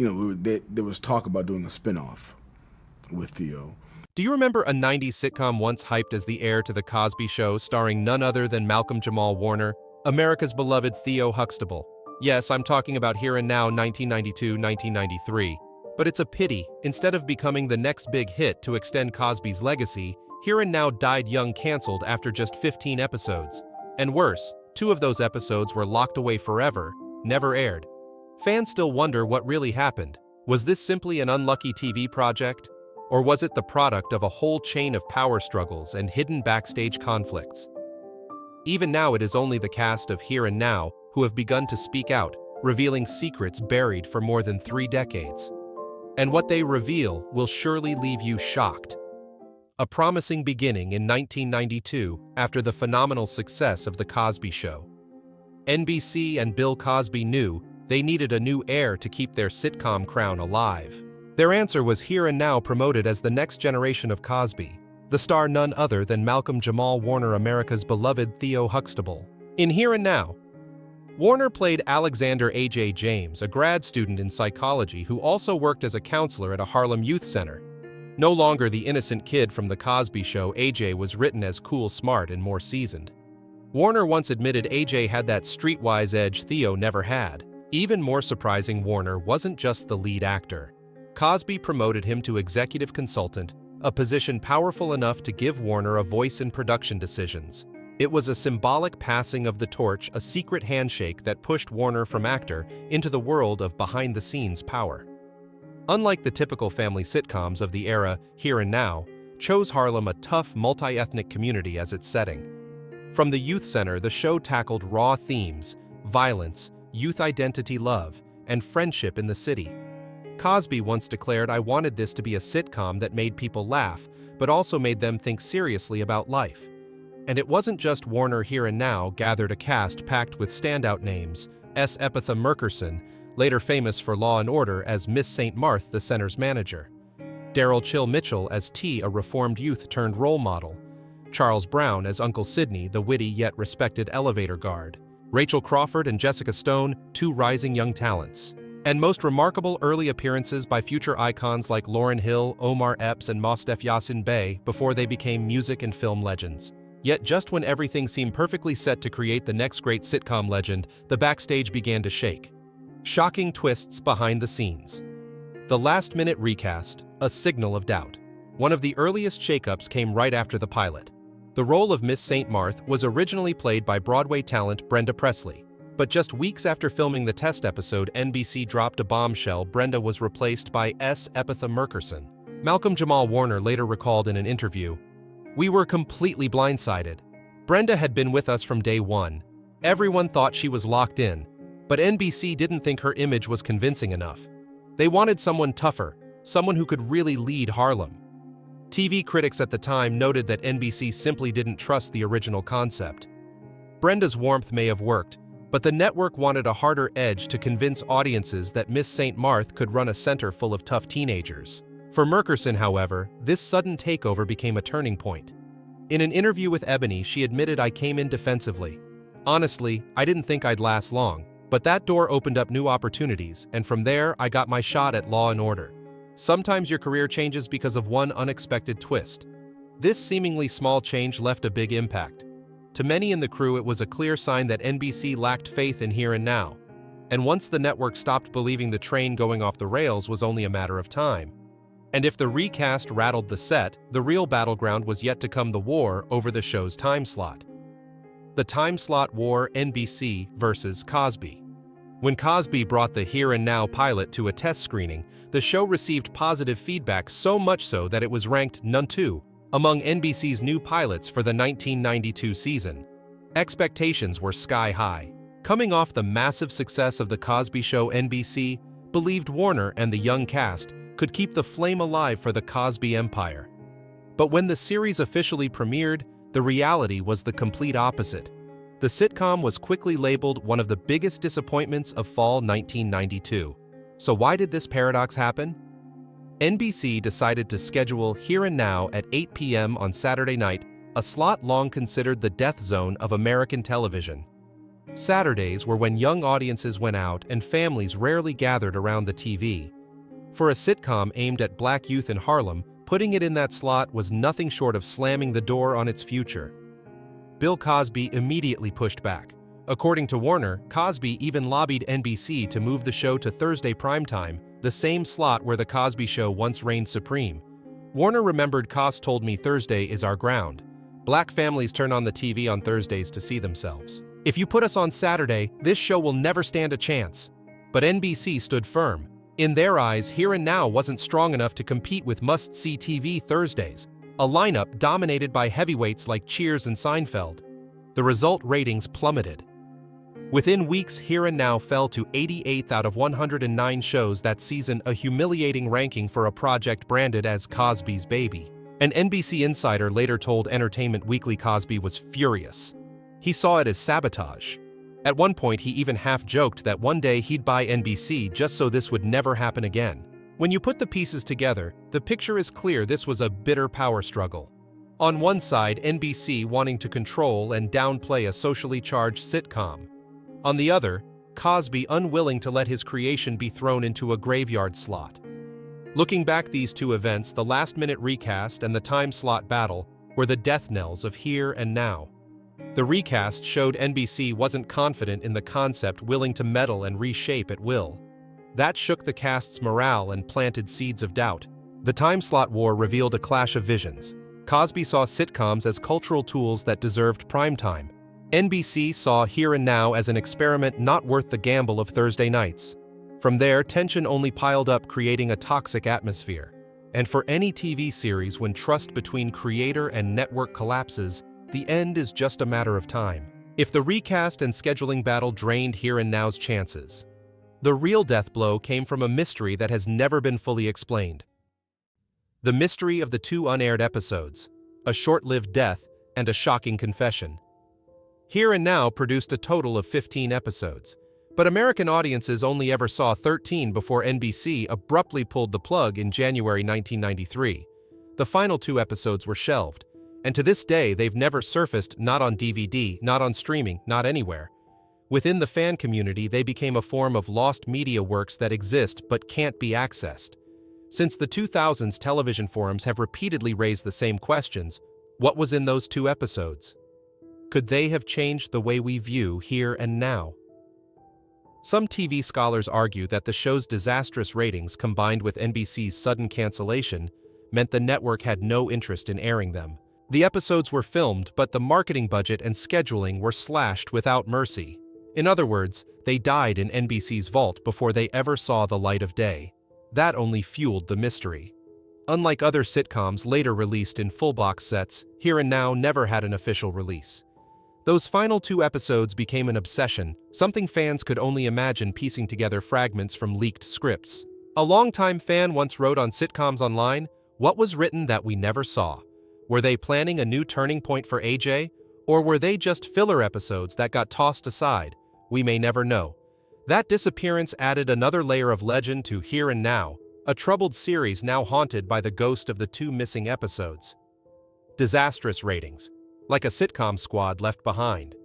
there was talk about doing a spinoff with Theo. Do you remember a 90s sitcom once hyped as the heir to The Cosby Show, starring none other than Malcolm Jamal Warner, America's beloved Theo Huxtable? Yes, I'm talking about Here and Now 1992-1993. But it's a pity, instead of becoming the next big hit to extend Cosby's legacy, Here and Now died young, canceled after just 15 episodes. And worse, 2 of those episodes were locked away forever, never aired. Fans still wonder what really happened. Was this simply an unlucky TV project? Or was it the product of a whole chain of power struggles and hidden backstage conflicts? Even now, it is only the cast of Here and Now who have begun to speak out, revealing secrets buried for more than 3 decades. And what they reveal will surely leave you shocked. A promising beginning in 1992 after the phenomenal success of The Cosby Show. NBC and Bill Cosby knew they needed a new heir to keep their sitcom crown alive. Their answer was Here and Now, promoted as the next generation of Cosby, the star none other than Malcolm Jamal Warner, America's beloved Theo Huxtable. In Here and Now, Warner played Alexander A.J. James, a grad student in psychology who also worked as a counselor at a Harlem youth center. No longer the innocent kid from The Cosby Show, A.J. was written as cool, smart, and more seasoned. Warner once admitted A.J. had that streetwise edge Theo never had. Even more surprising, Warner wasn't just the lead actor. Cosby promoted him to executive consultant, a position powerful enough to give Warner a voice in production decisions. It was a symbolic passing of the torch, a secret handshake that pushed Warner from actor into the world of behind-the-scenes power. Unlike the typical family sitcoms of the era, Here and Now chose Harlem, a tough, multi-ethnic community, as its setting. From the youth center, the show tackled raw themes: violence, youth identity, love, and friendship in the city. Cosby once declared, "I wanted this to be a sitcom that made people laugh, but also made them think seriously about life." And it wasn't just Warner. Here and Now gathered a cast packed with standout names: S. Epitha Merkerson, later famous for Law and Order as Miss St. Martha, the center's manager; Daryl Chill Mitchell as T, a reformed youth turned role model; Charles Brown as Uncle Sidney, the witty yet respected elevator guard; Rachel Crawford and Jessica Stone, 2 rising young talents. And most remarkable, early appearances by future icons like Lauryn Hill, Omar Epps, and Mostef Yassin Bey before they became music and film legends. Yet just when everything seemed perfectly set to create the next great sitcom legend, the backstage began to shake. Shocking twists behind the scenes. The last-minute recast, a signal of doubt. One of the earliest shakeups came right after the pilot. The role of Miss St. Martha was originally played by Broadway talent Brenda Presley. But just weeks after filming the test episode, NBC dropped a bombshell: Brenda was replaced by S. Epitha Merkerson. Malcolm Jamal Warner later recalled in an interview, "We were completely blindsided. Brenda had been with us from day one. Everyone thought she was locked in, but NBC didn't think her image was convincing enough. They wanted someone tougher, someone who could really lead Harlem." TV critics at the time noted that NBC simply didn't trust the original concept. Brenda's warmth may have worked, but the network wanted a harder edge to convince audiences that Miss St. Martha could run a center full of tough teenagers. For Merkerson, however, this sudden takeover became a turning point. In an interview with Ebony, she admitted, "I came in defensively. Honestly, I didn't think I'd last long, but that door opened up new opportunities, and from there, I got my shot at Law and Order." Sometimes your career changes because of one unexpected twist. This seemingly small change left a big impact. To many in the crew, it was a clear sign that NBC lacked faith in Here and Now. And once the network stopped believing the train going off the rails was only a matter of time. And if the recast rattled the set, the real battleground was yet to come: the war over the show's time slot. The time slot war, NBC versus Cosby. When Cosby brought the Here and Now pilot to a test screening, the show received positive feedback, so much so that it was ranked #2 among NBC's new pilots for the 1992 season. Expectations were sky high. Coming off the massive success of The Cosby Show, NBC believed Warner and the young cast could keep the flame alive for the Cosby empire. But when the series officially premiered, the reality was the complete opposite. The sitcom was quickly labeled one of the biggest disappointments of fall 1992. So why did this paradox happen? NBC decided to schedule Here and Now at 8 p.m. on Saturday night, a slot long considered the death zone of American television. Saturdays were when young audiences went out and families rarely gathered around the TV. For a sitcom aimed at black youth in Harlem, putting it in that slot was nothing short of slamming the door on its future. Bill Cosby immediately pushed back. According to Warner, Cosby even lobbied NBC to move the show to Thursday primetime, the same slot where The Cosby Show once reigned supreme. Warner remembered Cos told me Thursday is our ground. Black families turn on the TV on Thursdays to see themselves. If you put us on Saturday, this show will never stand a chance. But NBC stood firm. In their eyes, Here and Now wasn't strong enough to compete with must-see TV Thursdays, a lineup dominated by heavyweights like Cheers and Seinfeld. The result, ratings plummeted. Within weeks, Here and Now fell to 88th out of 109 shows that season, a humiliating ranking for a project branded as Cosby's baby. An NBC insider later told Entertainment Weekly Cosby was furious. He saw it as sabotage. At one point, he even half-joked that one day he'd buy NBC just so this would never happen again. When you put the pieces together, the picture is clear this was a bitter power struggle. On one side, NBC wanting to control and downplay a socially charged sitcom. On the other, Cosby unwilling to let his creation be thrown into a graveyard slot. Looking back, these two events, the last-minute recast and the time slot battle, were the death knells of Here and Now. The recast showed NBC wasn't confident in the concept, willing to meddle and reshape at will. That shook the cast's morale and planted seeds of doubt. The time slot war revealed a clash of visions. Cosby saw sitcoms as cultural tools that deserved primetime. NBC saw Here and Now as an experiment not worth the gamble of Thursday nights. From there, tension only piled up, creating a toxic atmosphere. And for any TV series, when trust between creator and network collapses, the end is just a matter of time. If the recast and scheduling battle drained Here and Now's chances, the real death blow came from a mystery that has never been fully explained. The mystery of the two unaired episodes, a short-lived death and a shocking confession. Here and Now produced a total of 15 episodes, but American audiences only ever saw 13 before NBC abruptly pulled the plug in January 1993. The final 2 episodes were shelved, and to this day they've never surfaced, not on DVD, not on streaming, not anywhere. Within the fan community, they became a form of lost media works that exist but can't be accessed. Since the 2000s, television forums have repeatedly raised the same questions. What was in those 2 episodes? Could they have changed the way we view Here and Now? Some TV scholars argue that the show's disastrous ratings combined with NBC's sudden cancellation meant the network had no interest in airing them. The episodes were filmed, but the marketing budget and scheduling were slashed without mercy. In other words, they died in NBC's vault before they ever saw the light of day. That only fueled the mystery. Unlike other sitcoms later released in full box sets, Here and Now never had an official release. Those final 2 episodes became an obsession, something fans could only imagine piecing together fragments from leaked scripts. A longtime fan once wrote on Sitcoms Online, "What was written that we never saw? Were they planning a new turning point for AJ? Or were they just filler episodes that got tossed aside? We may never know." That disappearance added another layer of legend to Here and Now, a troubled series now haunted by the ghost of the 2 missing episodes. Disastrous ratings. Like a sitcom squad left behind.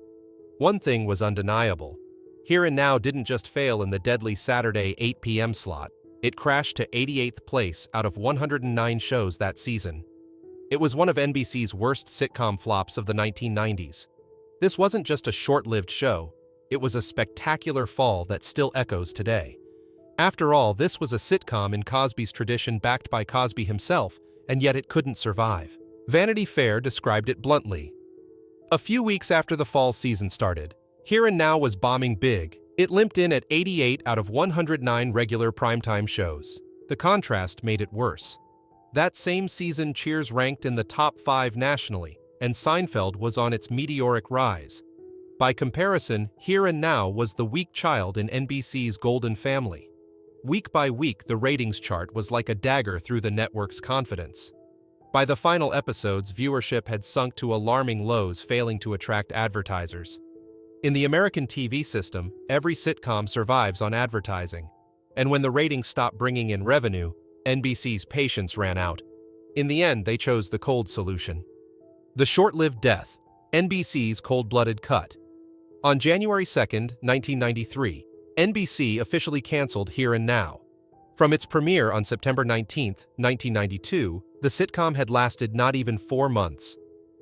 One thing was undeniable. Here and Now didn't just fail in the deadly Saturday 8 p.m. slot, it crashed to 88th place out of 109 shows that season. It was one of NBC's worst sitcom flops of the 1990s. This wasn't just a short-lived show, it was a spectacular fall that still echoes today. After all, this was a sitcom in Cosby's tradition, backed by Cosby himself, and yet it couldn't survive. Vanity Fair described it bluntly. A few weeks after the fall season started, Here and Now was bombing big. It limped in at 88 out of 109 regular primetime shows. The contrast made it worse. That same season, Cheers ranked in the top 5 nationally, and Seinfeld was on its meteoric rise. By comparison, Here and Now was the weak child in NBC's golden family. Week by week, the ratings chart was like a dagger through the network's confidence. By the final episodes, viewership had sunk to alarming lows, failing to attract advertisers. In the American TV system, every sitcom survives on advertising. And when the ratings stopped bringing in revenue, NBC's patience ran out. In the end, they chose the cold solution. The short-lived death, NBC's cold-blooded cut. On January 2nd, 1993, NBC officially canceled Here and Now. From its premiere on September 19th, 1992, the sitcom had lasted not even 4 months.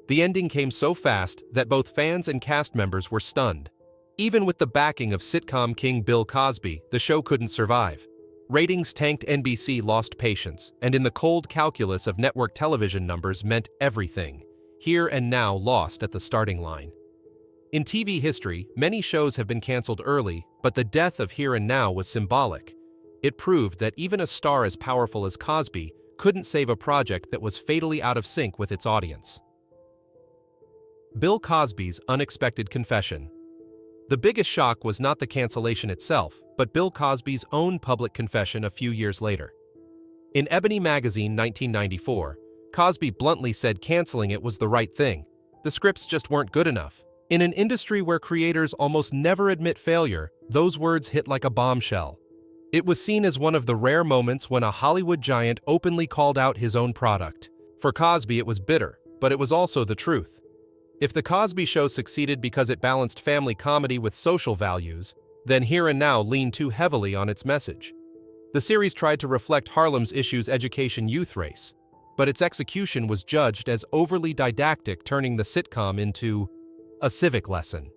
The ending came so fast that both fans and cast members were stunned. Even with the backing of sitcom king Bill Cosby, the show couldn't survive. Ratings tanked, NBC lost patience, and in the cold calculus of network television numbers meant everything. Here and Now lost at the starting line. In TV history, many shows have been canceled early, but the death of Here and Now was symbolic. It proved that even a star as powerful as Cosby couldn't save a project that was fatally out of sync with its audience. Bill Cosby's unexpected confession. The biggest shock was not the cancellation itself, but Bill Cosby's own public confession a few years later. In Ebony magazine 1994, Cosby bluntly said canceling it was the right thing. The scripts just weren't good enough. In an industry where creators almost never admit failure, those words hit like a bombshell. It was seen as one of the rare moments when a Hollywood giant openly called out his own product. For Cosby, it was bitter, but it was also the truth. If The Cosby Show succeeded because it balanced family comedy with social values, then Here and Now leaned too heavily on its message. The series tried to reflect Harlem's issues education youth race, but its execution was judged as overly didactic, turning the sitcom into a civic lesson.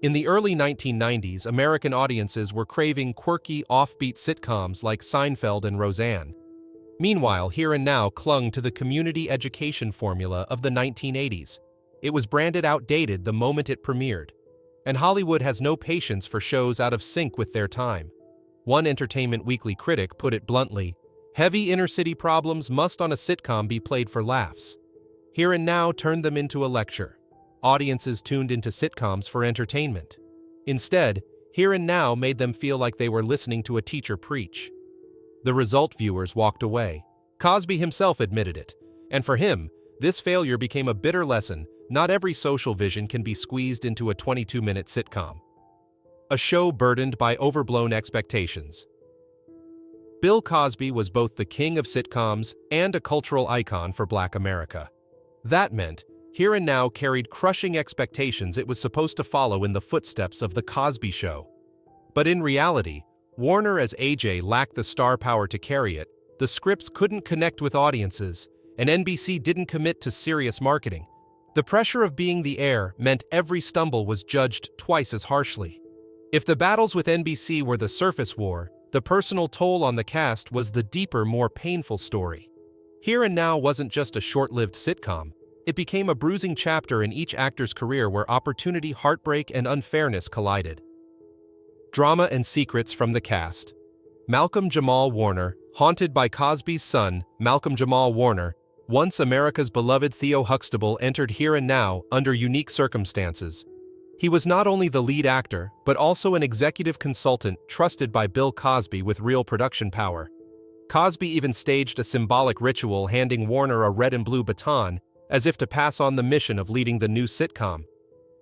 In the early 1990s, American audiences were craving quirky, offbeat sitcoms like Seinfeld and Roseanne. Meanwhile, Here and Now clung to the community education formula of the 1980s. It was branded outdated the moment it premiered, and Hollywood has no patience for shows out of sync with their time. One Entertainment Weekly critic put it bluntly, "Heavy inner-city problems must on a sitcom be played for laughs." Here and Now turned them into a lecture. Audiences tuned into sitcoms for entertainment. Instead, Here and Now made them feel like they were listening to a teacher preach. The result, viewers walked away. Cosby himself admitted it, and for him, this failure became a bitter lesson. Not every social vision can be squeezed into a 22-minute sitcom. A show burdened by overblown expectations. Bill Cosby was both the king of sitcoms and a cultural icon for Black America. That meant Here and Now carried crushing expectations it was supposed to follow in the footsteps of The Cosby Show. But in reality, Warner as AJ lacked the star power to carry it, the scripts couldn't connect with audiences, and NBC didn't commit to serious marketing. The pressure of being the heir meant every stumble was judged twice as harshly. If the battles with NBC were the surface war, the personal toll on the cast was the deeper, more painful story. Here and Now wasn't just a short-lived sitcom. It became a bruising chapter in each actor's career where opportunity, heartbreak, and unfairness collided. Drama and secrets from the cast. Malcolm Jamal Warner, haunted by Cosby's son, Malcolm Jamal Warner, once America's beloved Theo Huxtable, entered Here and Now under unique circumstances. He was not only the lead actor, but also an executive consultant trusted by Bill Cosby with real production power. Cosby even staged a symbolic ritual, handing Warner a red and blue baton, as if to pass on the mission of leading the new sitcom.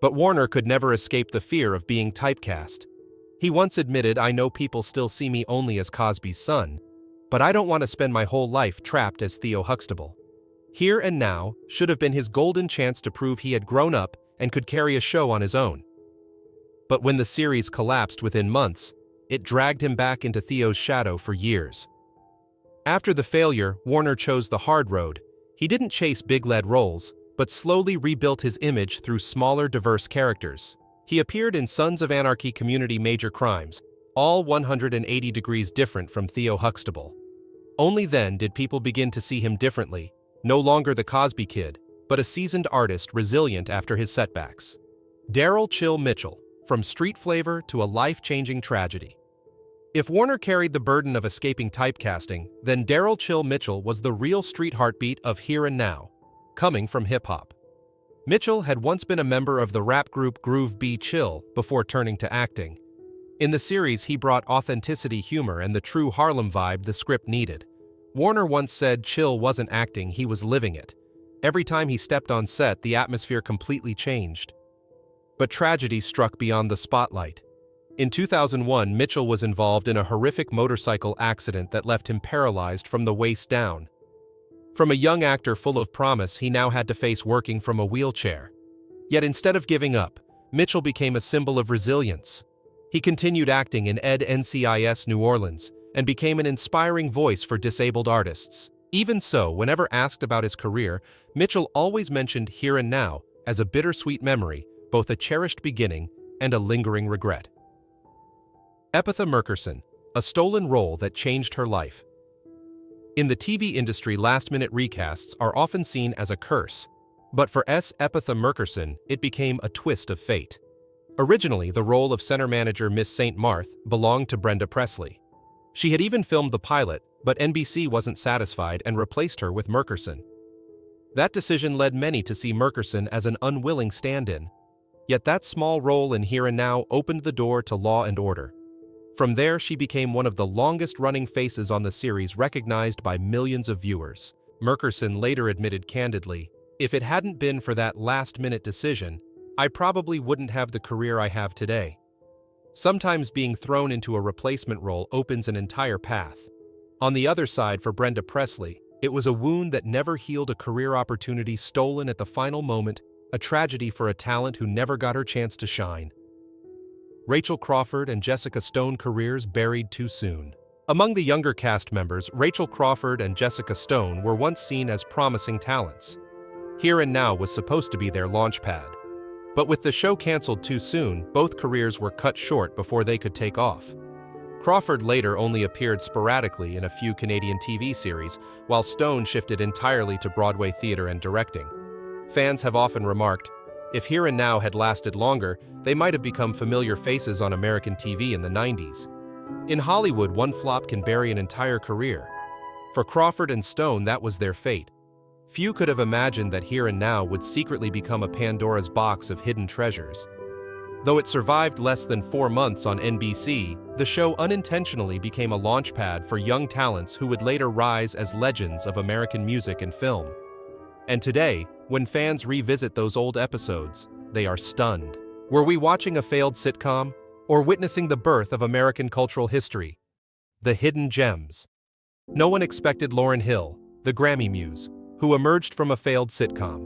But Warner could never escape the fear of being typecast. He once admitted, "I know people still see me only as Cosby's son, but I don't want to spend my whole life trapped as Theo Huxtable." Here and Now should have been his golden chance to prove he had grown up and could carry a show on his own. But when the series collapsed within months, it dragged him back into Theo's shadow for years. After the failure, Warner chose the hard road. He didn't chase big lead roles, but slowly rebuilt his image through smaller, diverse characters. He appeared in Sons of Anarchy, Community, Major Crimes, all 180 degrees different from Theo Huxtable. Only then did people begin to see him differently, no longer the Cosby Kid, but a seasoned artist resilient after his setbacks. Daryl Chill Mitchell, from street flavor to a life-changing tragedy. If Warner carried the burden of escaping typecasting, then Daryl Chill Mitchell was the real street heartbeat of Here and Now, coming from hip-hop. Mitchell had once been a member of the rap group Groove B Chill before turning to acting. In the series, he brought authenticity, humor, and the true Harlem vibe the script needed. Warner once said Chill wasn't acting, he was living it. Every time he stepped on set, the atmosphere completely changed. But tragedy struck beyond the spotlight. In 2001, Mitchell was involved in a horrific motorcycle accident that left him paralyzed from the waist down. From a young actor full of promise, he now had to face working from a wheelchair. Yet instead of giving up, Mitchell became a symbol of resilience. He continued acting in Ed NCIS New Orleans and became an inspiring voice for disabled artists. Even so, whenever asked about his career, Mitchell always mentioned Here and Now as a bittersweet memory, both a cherished beginning and a lingering regret. Epitha Murkerson, a stolen role that changed her life. In the TV industry, last-minute recasts are often seen as a curse, but for Epitha Murkerson, it became a twist of fate. Originally, the role of center manager Miss St. Marthe belonged to Brenda Presley. She had even filmed the pilot, but NBC wasn't satisfied and replaced her with Murkerson. That decision led many to see Murkerson as an unwilling stand-in. Yet that small role in Here and Now opened the door to Law and Order. From there, she became one of the longest-running faces on the series, recognized by millions of viewers. Murkerson later admitted candidly, "If it hadn't been for that last-minute decision, I probably wouldn't have the career I have today." Sometimes being thrown into a replacement role opens an entire path. On the other side, for Brenda Presley, it was a wound that never healed, a career opportunity stolen at the final moment, a tragedy for a talent who never got her chance to shine. Rachel Crawford and Jessica Stone careers buried too soon. Among the younger cast members, Rachel Crawford and Jessica Stone were once seen as promising talents. Here and Now was supposed to be their launchpad. But with the show canceled too soon, both careers were cut short before they could take off. Crawford later only appeared sporadically in a few Canadian TV series, while Stone shifted entirely to Broadway theater and directing. Fans have often remarked, if Here and Now had lasted longer, they might have become familiar faces on American TV in the 90s. In Hollywood, one flop can bury an entire career. For Crawford and Stone, that was their fate. Few could have imagined that Here and Now would secretly become a Pandora's box of hidden treasures. Though it survived less than 4 months on NBC, the show unintentionally became a launchpad for young talents who would later rise as legends of American music and film. And today, when fans revisit those old episodes, they are stunned. Were we watching a failed sitcom, or witnessing the birth of American cultural history? The hidden gems. No one expected Lauryn Hill, the Grammy muse, who emerged from a failed sitcom.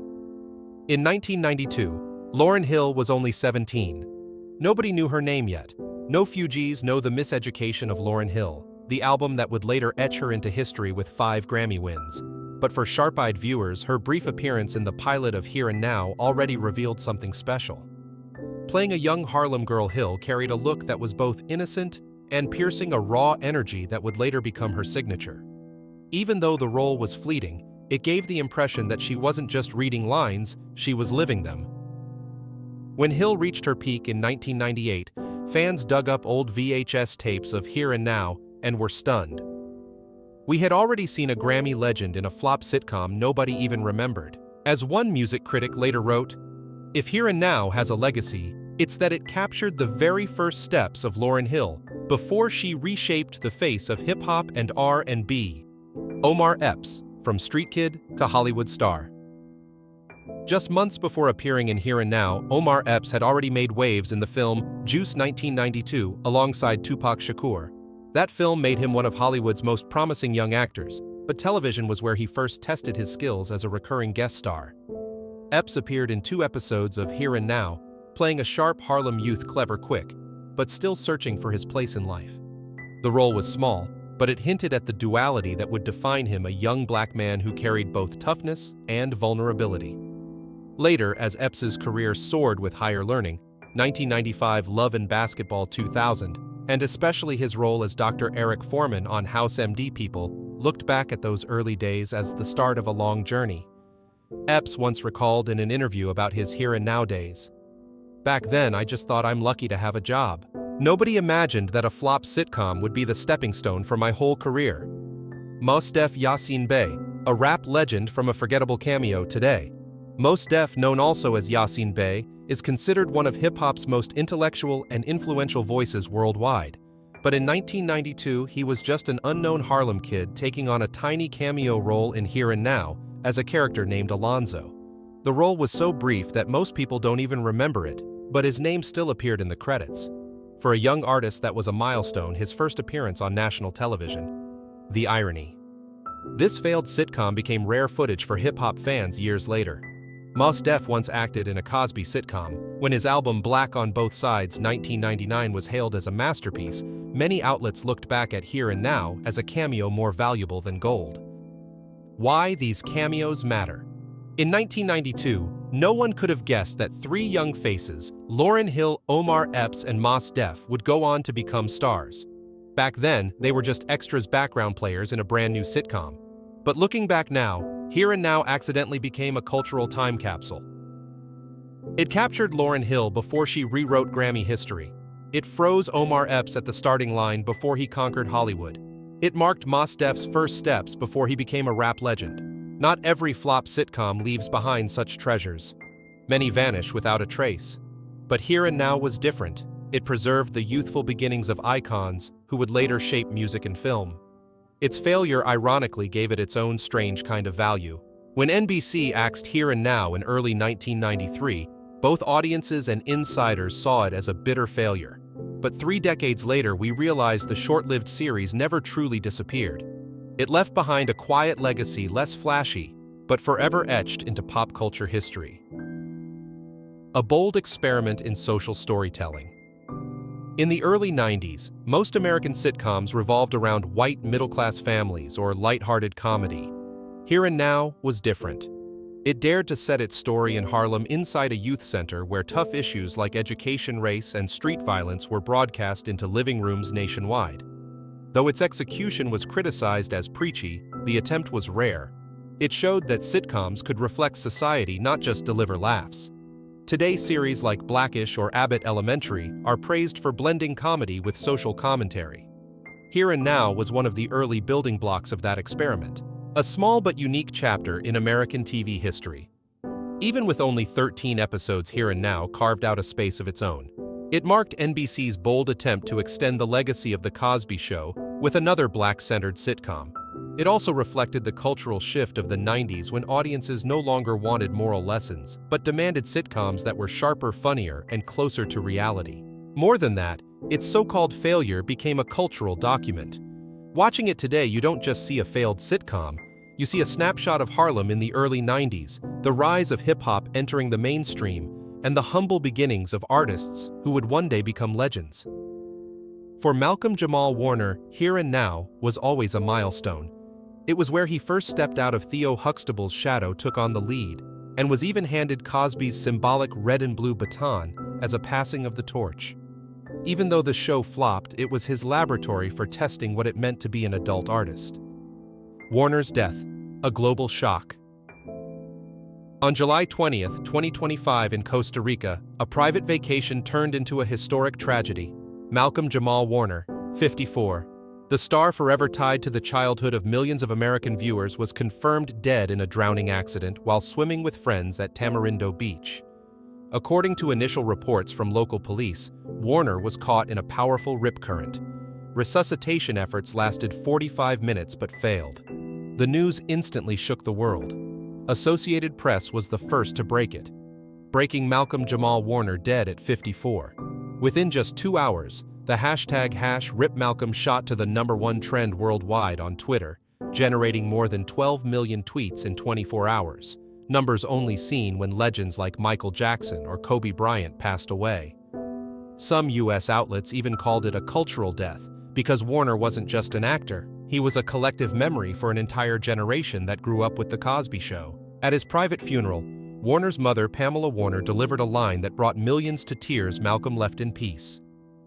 In 1992, Lauryn Hill was only 17. Nobody knew her name yet. No fugees know the miseducation of Lauryn Hill, the album that would later etch her into history with 5 Grammy wins. But for sharp-eyed viewers, her brief appearance in the pilot of Here and Now already revealed something special. Playing a young Harlem girl, Hill carried a look that was both innocent and piercing, a raw energy that would later become her signature. Even though the role was fleeting, it gave the impression that she wasn't just reading lines, she was living them. When Hill reached her peak in 1998, fans dug up old VHS tapes of Here and Now and were stunned. We had already seen a Grammy legend in a flop sitcom nobody even remembered. As one music critic later wrote, "If Here and Now has a legacy, it's that it captured the very first steps of Lauryn Hill before she reshaped the face of hip-hop and R&B. Omar Epps, from street kid to Hollywood star." Just months before appearing in Here and Now, Omar Epps had already made waves in the film Juice 1992 alongside Tupac Shakur. That film made him one of Hollywood's most promising young actors, but television was where he first tested his skills as a recurring guest star. Epps appeared in 2 episodes of Here and Now, playing a sharp Harlem youth, clever, quick, but still searching for his place in life. The role was small, but it hinted at the duality that would define him, a young black man who carried both toughness and vulnerability. Later, as Epps's career soared with Higher Learning, 1995 Love and Basketball 2000, and especially his role as Dr. Eric Foreman on House MD, people looked back at those early days as the start of a long journey. Epps once recalled in an interview about his Here and Now days, "Back then, I just thought I'm lucky to have a job. Nobody imagined that a flop sitcom would be the stepping stone for my whole career." Mos Def Yasin Bey, a rap legend from a forgettable cameo today. Mos Def, known also as Yasin Bey, is considered one of hip-hop's most intellectual and influential voices worldwide. But in 1992, he was just an unknown Harlem kid taking on a tiny cameo role in Here and Now as a character named Alonzo. The role was so brief that most people don't even remember it, but his name still appeared in the credits. For a young artist, that was a milestone, his first appearance on national television. The irony. This failed sitcom became rare footage for hip-hop fans years later. Mos Def once acted in a Cosby sitcom. When his album Black on Both Sides 1999 was hailed as a masterpiece, many outlets looked back at Here and Now as a cameo more valuable than gold. Why these cameos matter. In 1992, no one could have guessed that three young faces, Lauryn Hill, Omar Epps, and Mos Def, would go on to become stars. Back then, they were just extras background players in a brand new sitcom. But looking back now, Here and Now accidentally became a cultural time capsule. It captured Lauryn Hill before she rewrote Grammy history. It froze Omar Epps at the starting line before he conquered Hollywood. It marked Mos Def's first steps before he became a rap legend. Not every flop sitcom leaves behind such treasures. Many vanish without a trace. But Here and Now was different. It preserved the youthful beginnings of icons who would later shape music and film. Its failure ironically gave it its own strange kind of value. When NBC axed Here and Now in early 1993, both audiences and insiders saw it as a bitter failure. But 3 decades later, we realized the short-lived series never truly disappeared. It left behind a quiet legacy, less flashy, but forever etched into pop culture history. A bold experiment in social storytelling. In the early 90s, most American sitcoms revolved around white middle-class families or light-hearted comedy. Here and Now was different. It dared to set its story in Harlem inside a youth center where tough issues like education, race, and street violence were broadcast into living rooms nationwide. Though its execution was criticized as preachy, the attempt was rare. It showed that sitcoms could reflect society, not just deliver laughs. Today, series like Blackish or Abbott Elementary are praised for blending comedy with social commentary. Here and Now was one of the early building blocks of that experiment. A small but unique chapter in American TV history. Even with only 13 episodes, Here and Now carved out a space of its own. It marked NBC's bold attempt to extend the legacy of The Cosby Show with another black-centered sitcom. It also reflected the cultural shift of the 90s when audiences no longer wanted moral lessons, but demanded sitcoms that were sharper, funnier, and closer to reality. More than that, its so-called failure became a cultural document. Watching it today, you don't just see a failed sitcom, you see a snapshot of Harlem in the early 90s, the rise of hip-hop entering the mainstream, and the humble beginnings of artists who would one day become legends. For Malcolm Jamal Warner, Here and Now was always a milestone. It was where he first stepped out of Theo Huxtable's shadow, took on the lead, and was even handed Cosby's symbolic red and blue baton as a passing of the torch. Even though the show flopped, it was his laboratory for testing what it meant to be an adult artist. Warner's death, a global shock. On July 20, 2025 in Costa Rica, a private vacation turned into a historic tragedy. Malcolm Jamal Warner, 54. The star forever tied to the childhood of millions of American viewers was confirmed dead in a drowning accident while swimming with friends at Tamarindo Beach. According to initial reports from local police, Warner was caught in a powerful rip current. Resuscitation efforts lasted 45 minutes but failed. The news instantly shook the world. Associated Press was the first to break it, breaking Malcolm Jamal Warner dead at 54. Within just 2 hours, the hashtag #RipMalcolm shot to the #1 trend worldwide on Twitter, generating more than 12 million tweets in 24 hours, numbers only seen when legends like Michael Jackson or Kobe Bryant passed away. Some U.S. outlets even called it a cultural death, because Warner wasn't just an actor, he was a collective memory for an entire generation that grew up with The Cosby Show. At his private funeral, Warner's mother, Pamela Warner, delivered a line that brought millions to tears. Malcolm left in peace.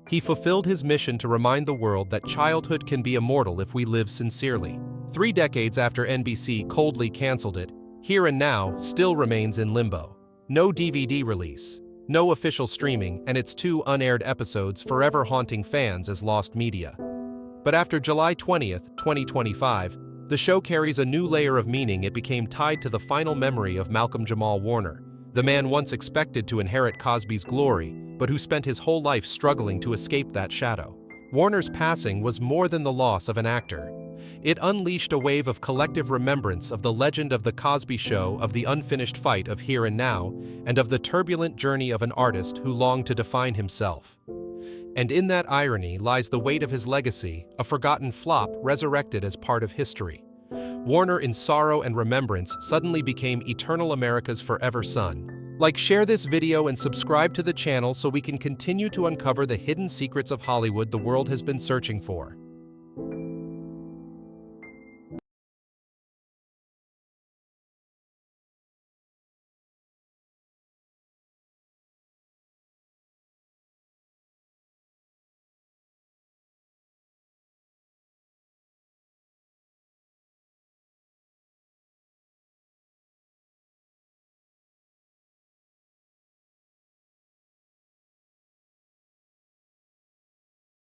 He fulfilled his mission to remind the world that childhood can be immortal if we live sincerely. 3 decades after NBC coldly canceled it, Here and Now still remains in limbo. No DVD release, no official streaming, and its 2 unaired episodes forever haunting fans as lost media. But after July 20th, 2025, the show carries a new layer of meaning. It became tied to the final memory of Malcolm Jamal Warner, the man once expected to inherit Cosby's glory, but who spent his whole life struggling to escape that shadow. Warner's passing was more than the loss of an actor. It unleashed a wave of collective remembrance of the legend of The Cosby Show, of the unfinished fight of Here and Now, and of the turbulent journey of an artist who longed to define himself. And in that irony lies the weight of his legacy, a forgotten flop resurrected as part of history. Warner, in sorrow and remembrance, suddenly became Eternal America's forever son. Like, share this video and subscribe to the channel so we can continue to uncover the hidden secrets of Hollywood the world has been searching for.